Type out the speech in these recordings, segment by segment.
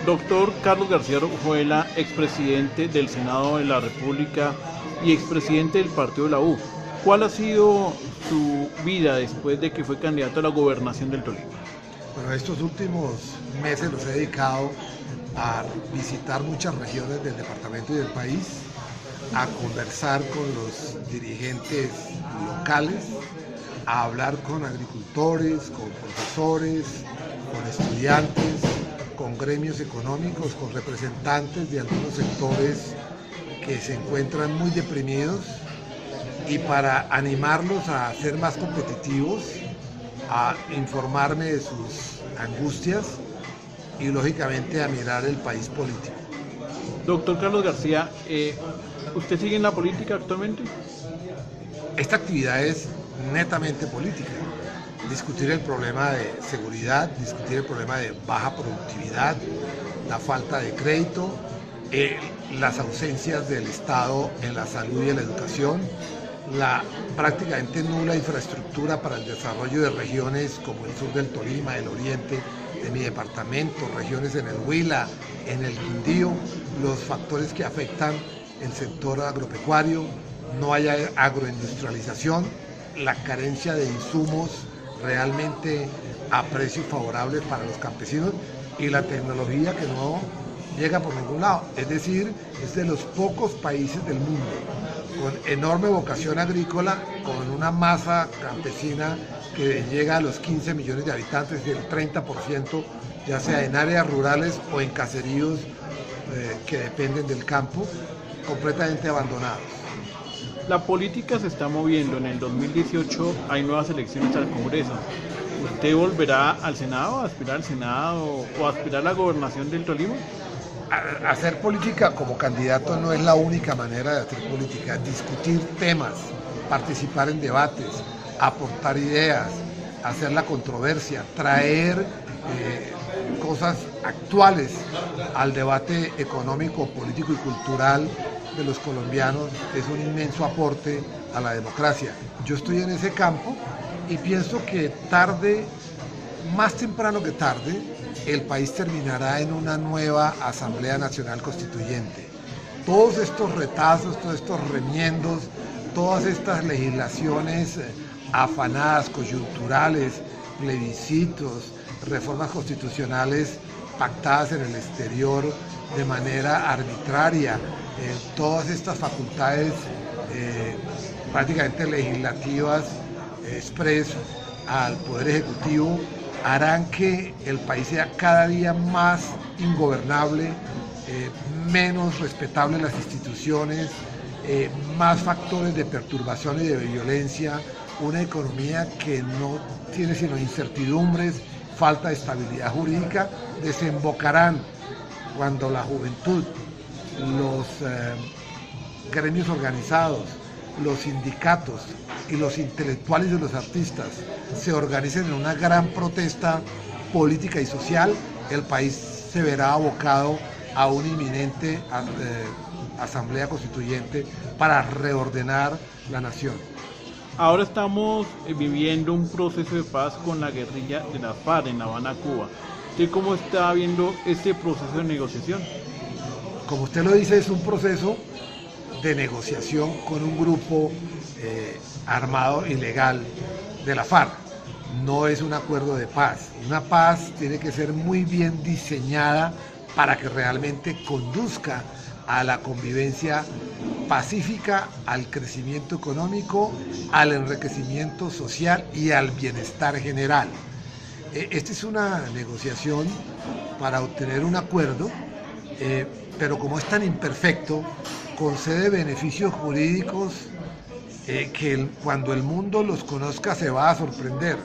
Doctor Carlos García Rojuela, expresidente del Senado de la República y expresidente del partido de la U. ¿Cuál ha sido su vida después de que fue candidato a la gobernación del Tolima? Bueno, estos últimos meses los he dedicado a visitar muchas regiones del departamento y del país, a conversar con los dirigentes locales, a hablar con agricultores, con profesores, con estudiantes, con gremios económicos, con representantes de algunos sectores que se encuentran muy deprimidos, y para animarlos a ser más competitivos, a informarme de sus angustias y lógicamente a mirar el país político. Doctor Carlos García, ¿usted sigue en la política actualmente? Esta actividad es netamente política. Discutir el problema de seguridad, discutir el problema de baja productividad, la falta de crédito, las ausencias del Estado en la salud y en la educación, la prácticamente nula infraestructura para el desarrollo de regiones como el sur del Tolima, el oriente de mi departamento, regiones en el Huila, en el Quindío, los factores que afectan el sector agropecuario, no hay agroindustrialización, la carencia de insumos realmente a precio favorable para los campesinos y la tecnología que no llega por ningún lado. Es decir, es de los pocos países del mundo con enorme vocación agrícola, con una masa campesina que llega a los 15 millones de habitantes, del 30%, ya sea en áreas rurales o en caseríos que dependen del campo, completamente abandonados. La política se está moviendo. En el 2018 hay nuevas elecciones al Congreso. ¿Usted volverá al Senado, a aspirar al Senado o a aspirar a la gobernación del Tolima? Hacer política como candidato no es la única manera de hacer política. Discutir temas, participar en debates, aportar ideas, hacer la controversia, traer cosas actuales al debate económico, político y cultural de los colombianos es un inmenso aporte a la democracia. Yo estoy en ese campo y pienso que tarde, más temprano que tarde, el país terminará en una nueva Asamblea Nacional Constituyente. Todos estos retazos, todos estos remiendos, todas estas legislaciones afanadas, coyunturales, plebiscitos, reformas constitucionales pactadas en el exterior de manera arbitraria, todas estas facultades prácticamente legislativas express al Poder Ejecutivo harán que el país sea cada día más ingobernable, menos respetable las instituciones, más factores de perturbación y de violencia, una economía que no tiene sino incertidumbres, falta de estabilidad jurídica, desembocarán cuando la juventud, los gremios organizados, los sindicatos y los intelectuales y los artistas se organicen en una gran protesta política y social, el país se verá abocado a una inminente asamblea constituyente para reordenar la nación. Ahora estamos viviendo un proceso de paz con la guerrilla de la FARC en La Habana, Cuba. ¿Usted cómo está viendo este proceso de negociación? Como usted lo dice, es un proceso de negociación con un grupo armado ilegal de la FARC. No es un acuerdo de paz. Una paz tiene que ser muy bien diseñada para que realmente conduzca a la convivencia pacífica, al crecimiento económico, al enriquecimiento social y al bienestar general. Esta es una negociación para obtener un acuerdo, pero como es tan imperfecto, concede beneficios jurídicos que cuando el mundo los conozca se va a sorprender.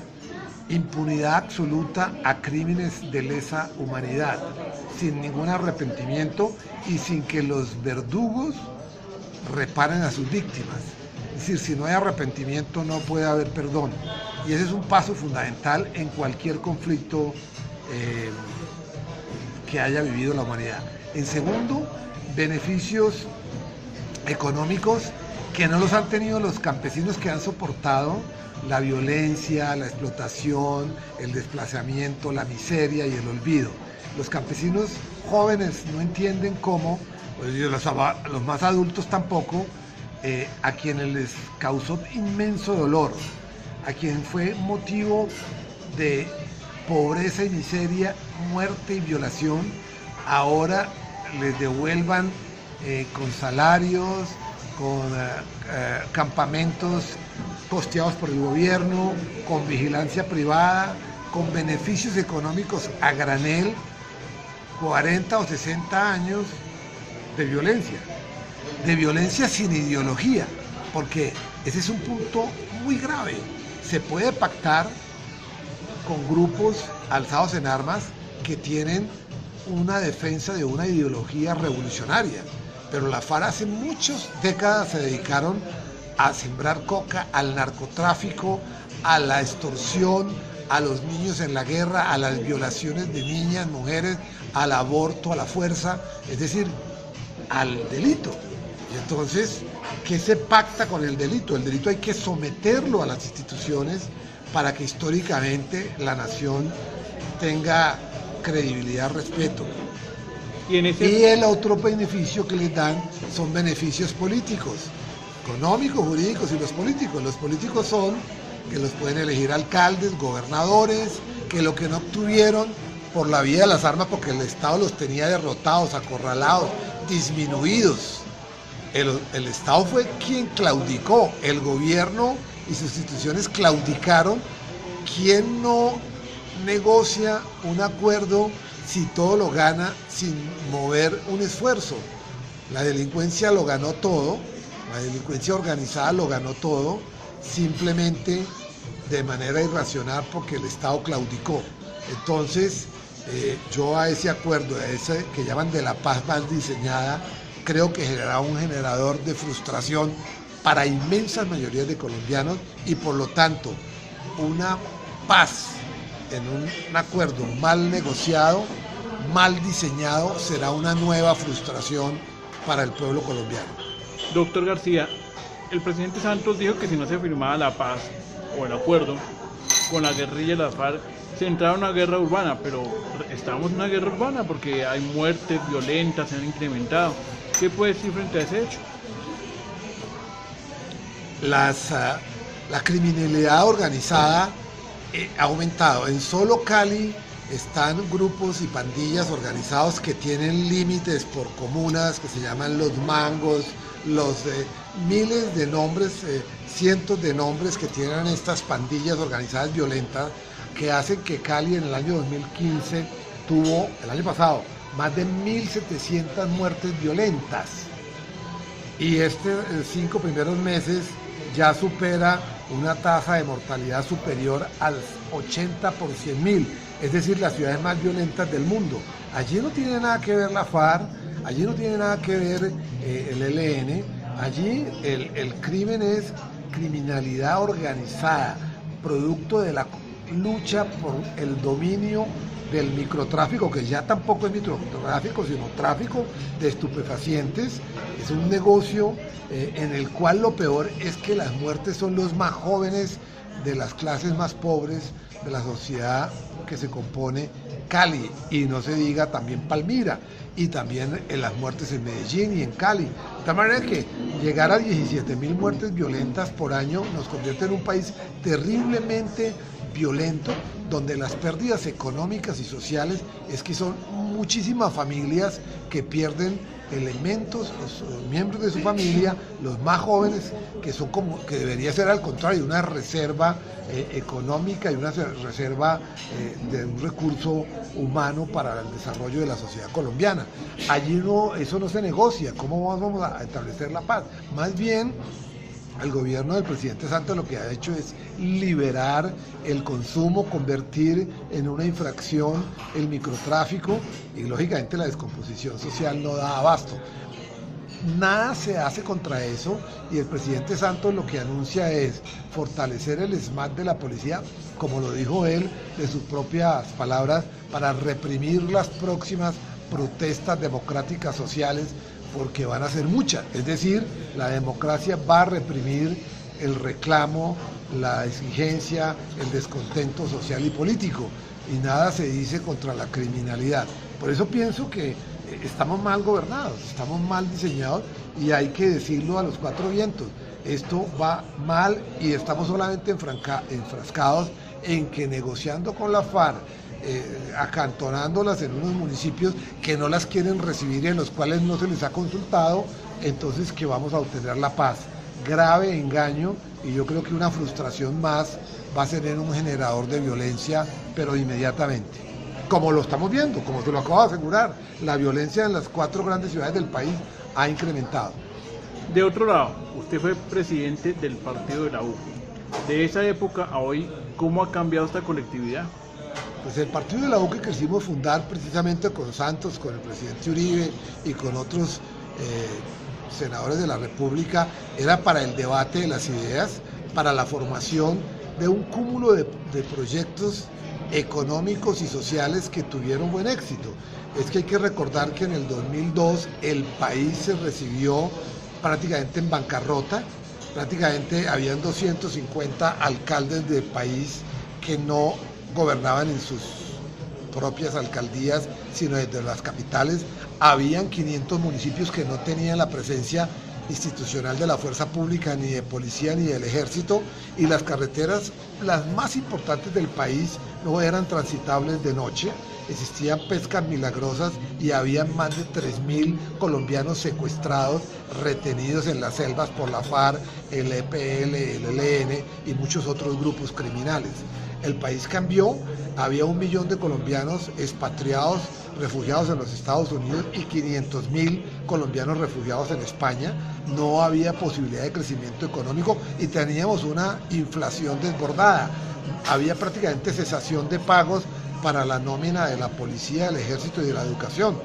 Impunidad absoluta a crímenes de lesa humanidad, sin ningún arrepentimiento y sin que los verdugos reparen a sus víctimas. Es decir, si no hay arrepentimiento no puede haber perdón. Y ese es un paso fundamental en cualquier conflicto que haya vivido la humanidad. En segundo, beneficios económicos que no los han tenido los campesinos que han soportado la violencia, la explotación, el desplazamiento, la miseria y el olvido. Los campesinos jóvenes no entienden cómo, pues, los más adultos tampoco, a quienes les causó inmenso dolor, a quien fue motivo de pobreza y miseria, muerte y violación, ahora les devuelvan con salarios, con campamentos costeados por el gobierno, con vigilancia privada, con beneficios económicos a granel, 40 o 60 años de violencia sin ideología, porque ese es un punto muy grave. Se puede pactar con grupos alzados en armas que tienen una defensa de una ideología revolucionaria, pero la FARC hace muchas décadas se dedicaron a sembrar coca, al narcotráfico, a la extorsión, a los niños en la guerra, a las violaciones de niñas, mujeres, al aborto, a la fuerza, es decir, al delito. Y entonces, ¿qué se pacta con el delito? El delito hay que someterlo a las instituciones para que históricamente la nación tenga credibilidad, respeto. Y el otro beneficio que les dan son beneficios políticos, económicos, jurídicos y los políticos. Los políticos son que los pueden elegir alcaldes, gobernadores, que lo que no obtuvieron por la vía de las armas porque el Estado los tenía derrotados, acorralados, disminuidos. El Estado fue quien claudicó, el gobierno y sus instituciones claudicaron. ¿Quién no negocia un acuerdo si todo lo gana sin mover un esfuerzo? La delincuencia lo ganó todo, la delincuencia organizada lo ganó todo, simplemente de manera irracional porque el Estado claudicó. Entonces, yo a ese acuerdo, a ese que llaman de la paz mal diseñada, creo que generará un generador de frustración para inmensas mayorías de colombianos y por lo tanto una paz en un acuerdo mal negociado, mal diseñado, será una nueva frustración para el pueblo colombiano. Doctor García, el presidente Santos dijo que si no se firmaba la paz o el acuerdo con la guerrilla de las FARC, se entraba en una guerra urbana, pero estamos en una guerra urbana porque hay muertes violentas, se han incrementado. ¿Qué puede decir frente a ese hecho? La criminalidad organizada ha aumentado. En solo Cali están grupos y pandillas organizados que tienen límites por comunas, que se llaman los mangos, los miles de nombres, cientos de nombres que tienen estas pandillas organizadas violentas, que hacen que Cali en el año 2015 tuvo, el año pasado, más de 1.700 muertes violentas. Y 5 primeros meses ya supera una tasa de mortalidad superior al 80 por 100.000, es decir, las ciudades más violentas del mundo. Allí no tiene nada que ver la FARC, allí no tiene nada que ver el ELN, allí el crimen es criminalidad organizada, producto de la lucha por el dominio del microtráfico, que ya tampoco es microtráfico, sino tráfico de estupefacientes. Es un negocio en el cual lo peor es que las muertes son los más jóvenes de las clases más pobres de la sociedad que se compone Cali, y no se diga también Palmira, y también en las muertes en Medellín y en Cali. De tal manera que llegar a 17.000 muertes violentas por año nos convierte en un país terriblemente violento, donde las pérdidas económicas y sociales es que son muchísimas familias que pierden elementos, los miembros de su familia, los más jóvenes, que son como, que debería ser al contrario, una reserva económica y una reserva de un recurso humano para el desarrollo de la sociedad colombiana. Allí eso no se negocia. ¿Cómo vamos a establecer la paz? Más bien, el gobierno del presidente Santos lo que ha hecho es liberar el consumo, convertir en una infracción el microtráfico, y lógicamente la descomposición social no da abasto. Nada se hace contra eso, y el presidente Santos lo que anuncia es fortalecer el SMAT de la policía, como lo dijo él de sus propias palabras, para reprimir las próximas protestas democráticas sociales, porque van a ser muchas. Es decir, la democracia va a reprimir el reclamo, la exigencia, el descontento social y político, y nada se dice contra la criminalidad. Por eso pienso que estamos mal gobernados, estamos mal diseñados y hay que decirlo a los cuatro vientos. Esto va mal y estamos solamente enfrascados en que negociando con la FARC, acantonándolas en unos municipios que no las quieren recibir y en los cuales no se les ha consultado, entonces que vamos a obtener la paz. Grave engaño, y yo creo que una frustración más va a ser en un generador de violencia, pero inmediatamente. Como lo estamos viendo, como se lo acabo de asegurar, la violencia en las 4 grandes ciudades del país ha incrementado. De otro lado, usted fue presidente del partido de la U. De esa época a hoy, ¿cómo ha cambiado esta colectividad? Pues el partido de la U que quisimos fundar precisamente con Santos, con el presidente Uribe y con otros senadores de la República, era para el debate de las ideas, para la formación de un cúmulo de proyectos económicos y sociales que tuvieron buen éxito. Es que hay que recordar que en el 2002 el país se recibió prácticamente en bancarrota, prácticamente habían 250 alcaldes del país que no gobernaban en sus propias alcaldías, sino desde las capitales. Habían 500 municipios que no tenían la presencia institucional de la fuerza pública, ni de policía, ni del ejército, y las carreteras, las más importantes del país, no eran transitables de noche. Existían pescas milagrosas y habían más de 3.000 colombianos secuestrados, retenidos en las selvas por la FARC, el EPL, el ELN y muchos otros grupos criminales. El país cambió, había 1 millón de colombianos expatriados, refugiados en los Estados Unidos y 500.000 colombianos refugiados en España. No había posibilidad de crecimiento económico y teníamos una inflación desbordada. Había prácticamente cesación de pagos para la nómina de la policía, del ejército y de la educación.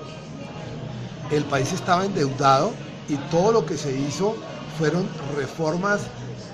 El país estaba endeudado y todo lo que se hizo fueron reformas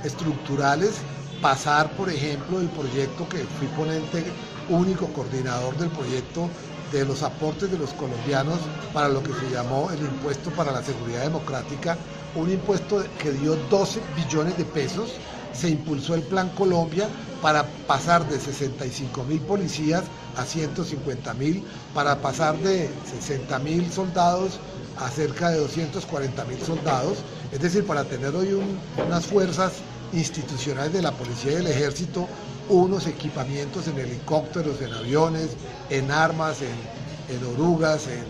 estructurales. Pasar, por ejemplo, el proyecto que fui ponente único coordinador del proyecto de los aportes de los colombianos para lo que se llamó el impuesto para la seguridad democrática, un impuesto que dio 12 billones de pesos. Se impulsó el Plan Colombia para pasar de 65.000 policías a 150.000, para pasar de 60.000 soldados a cerca de 240.000 soldados, es decir, para tener hoy unas fuerzas institucionales de la policía y del ejército, unos equipamientos en helicópteros, en aviones, en armas, en orugas, en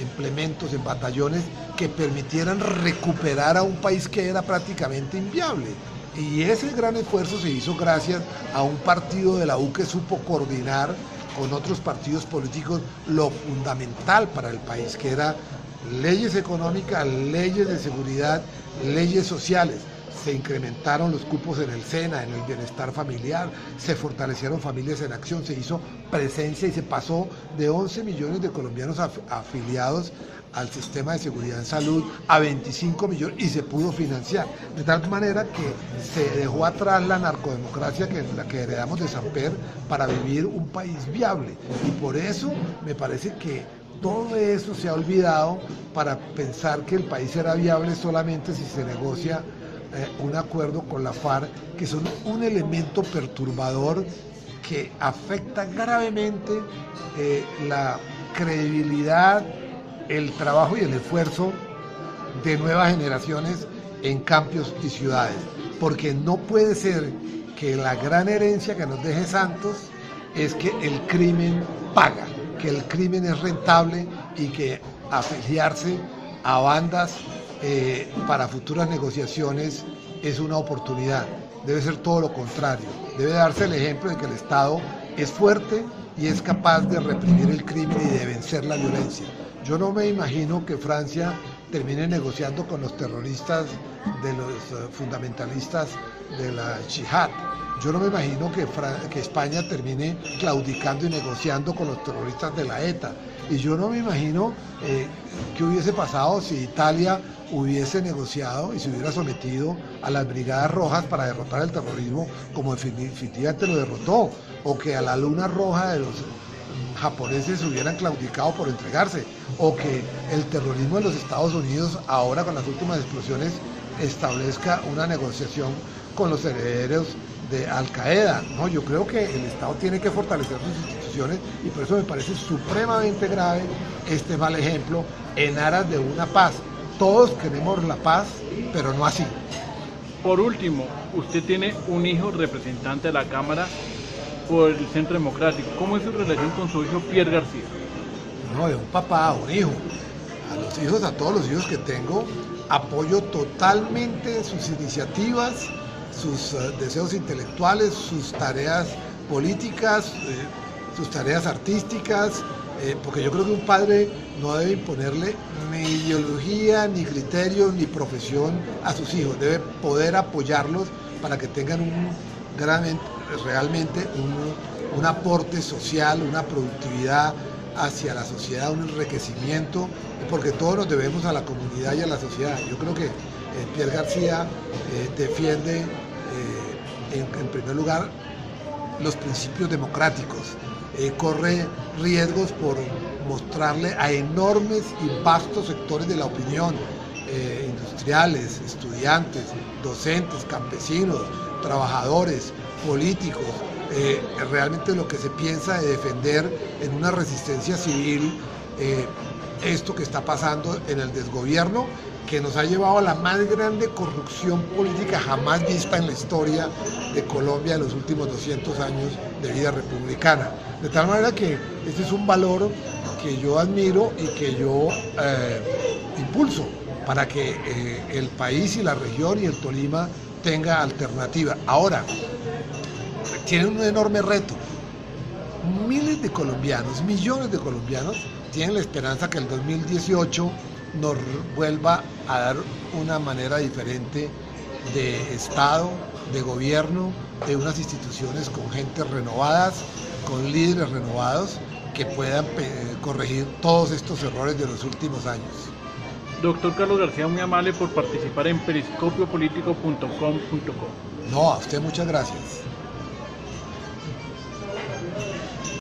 implementos, en batallones que permitieran recuperar a un país que era prácticamente inviable. Y ese gran esfuerzo se hizo gracias a un partido de la U que supo coordinar con otros partidos políticos lo fundamental para el país, que era leyes económicas, leyes de seguridad, leyes sociales. Se incrementaron los cupos en el SENA, en el bienestar familiar, se fortalecieron familias en acción, se hizo presencia y se pasó de 11 millones de colombianos afiliados al sistema de seguridad en salud a 25 millones y se pudo financiar. De tal manera que se dejó atrás la narcodemocracia la que heredamos de Samper para vivir un país viable. Y por eso me parece que todo eso se ha olvidado para pensar que el país será viable solamente si se negocia un acuerdo con la FARC, que son un elemento perturbador que afecta gravemente la credibilidad, el trabajo y el esfuerzo de nuevas generaciones en campos y ciudades, porque no puede ser que la gran herencia que nos deje Santos es que el crimen paga, que el crimen es rentable y que afiliarse a bandas para futuras negociaciones es una oportunidad. Debe ser todo lo contrario. Debe darse el ejemplo de que el Estado es fuerte y es capaz de reprimir el crimen y de vencer la violencia. Yo no me imagino que Francia termine negociando con los terroristas de los fundamentalistas de la Yihad. Yo no me imagino que España termine claudicando y negociando con los terroristas de la ETA. Y yo no me imagino qué hubiese pasado si Italia hubiese negociado y se hubiera sometido a las Brigadas Rojas para derrotar el terrorismo como definitivamente lo derrotó, o que a la Luna Roja de los japoneses hubieran claudicado por entregarse, o que el terrorismo de los Estados Unidos ahora con las últimas explosiones establezca una negociación con los herederos de Al Qaeda. No, yo creo que el Estado tiene que fortalecer sus instituciones instituciones, y por eso me parece supremamente grave este mal ejemplo en aras de una paz. Todos queremos la paz, pero no así. Por último, usted tiene un hijo representante de la Cámara por el Centro Democrático. ¿Cómo es su relación con su hijo Pierre García? No, de un papá a un hijo. A los hijos, a todos los hijos que tengo, apoyo totalmente sus iniciativas, sus deseos intelectuales, sus tareas políticas, sus tareas artísticas, porque yo creo que un padre no debe imponerle ni ideología, ni criterios, ni profesión a sus hijos. Debe poder apoyarlos para que tengan realmente un aporte social, una productividad hacia la sociedad, un enriquecimiento, porque todos nos debemos a la comunidad y a la sociedad. Yo creo que Pierre García defiende en primer lugar los principios democráticos, corre riesgos por mostrarle a enormes y vastos sectores de la opinión, industriales, estudiantes, docentes, campesinos, trabajadores, políticos, realmente lo que se piensa de defender en una resistencia civil esto que está pasando en el desgobierno, que nos ha llevado a la más grande corrupción política jamás vista en la historia de Colombia en los últimos 200 años de vida republicana. De tal manera que este es un valor que yo admiro y que yo impulso para que el país y la región y el Tolima tenga alternativa. Ahora, tienen un enorme reto. Miles de colombianos, millones de colombianos tienen la esperanza que el 2018 nos vuelva a dar una manera diferente de Estado, de gobierno, de unas instituciones con gentes renovadas, con líderes renovados que puedan corregir todos estos errores de los últimos años. Doctor Carlos García, muy amable por participar en periscopiopolítico.com.co. No, a usted muchas gracias.